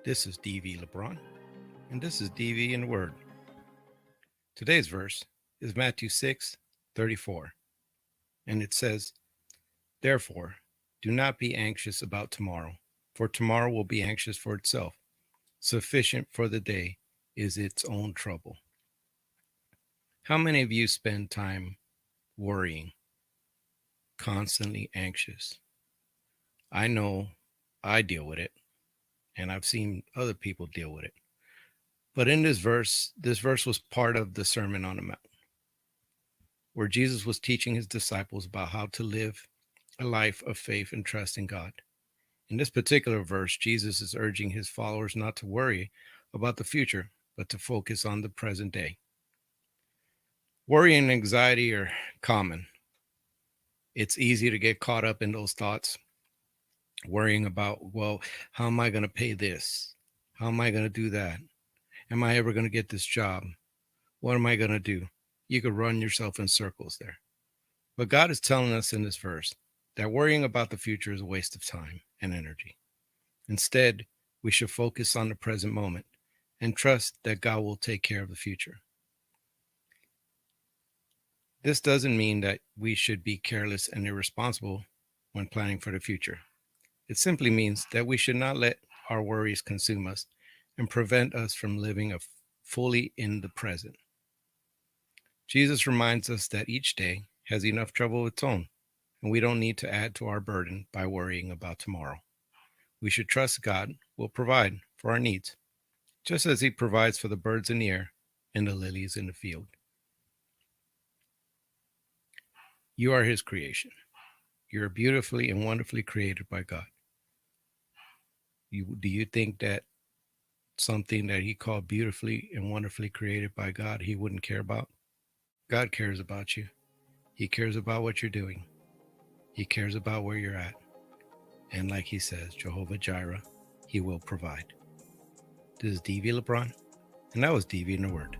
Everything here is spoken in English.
This is DV LeBron, and this is DV in the Word. Today's verse is Matthew 6:34, and it says, "Therefore, do not be anxious about tomorrow, for tomorrow will be anxious for itself. Sufficient for the day is its own trouble." How many of you spend time worrying, constantly anxious? I know I deal with it, and I've seen other people deal with it. But in this verse was part of the Sermon on the Mount, where Jesus was teaching his disciples about how to live a life of faith and trust in God. In this particular verse, Jesus is urging his followers not to worry about the future, but to focus on the present day. Worry and anxiety are common. It's easy to get caught up in those thoughts, worrying about, well, how am I going to pay this? How am I going to do that? Am I ever going to get this job? What am I going to do? You could run yourself in circles there. But God is telling us in this verse that worrying about the future is a waste of time and energy. Instead, we should focus on the present moment and trust that God will take care of the future. This doesn't mean that we should be careless and irresponsible when planning for the future. It simply means that we should not let our worries consume us and prevent us from living fully in the present. Jesus reminds us that each day has enough trouble of its own, and we don't need to add to our burden by worrying about tomorrow. We should trust God will provide for our needs, just as he provides for the birds in the air and the lilies in the field. You are his creation. You are beautifully and wonderfully created by God. Do you think that something that he called beautifully and wonderfully created by God, he wouldn't care about? God cares about you. He cares about what you're doing. He cares about where you're at. And like he says, Jehovah Jireh, he will provide. This is DV LeBron, and that was DV in the Word.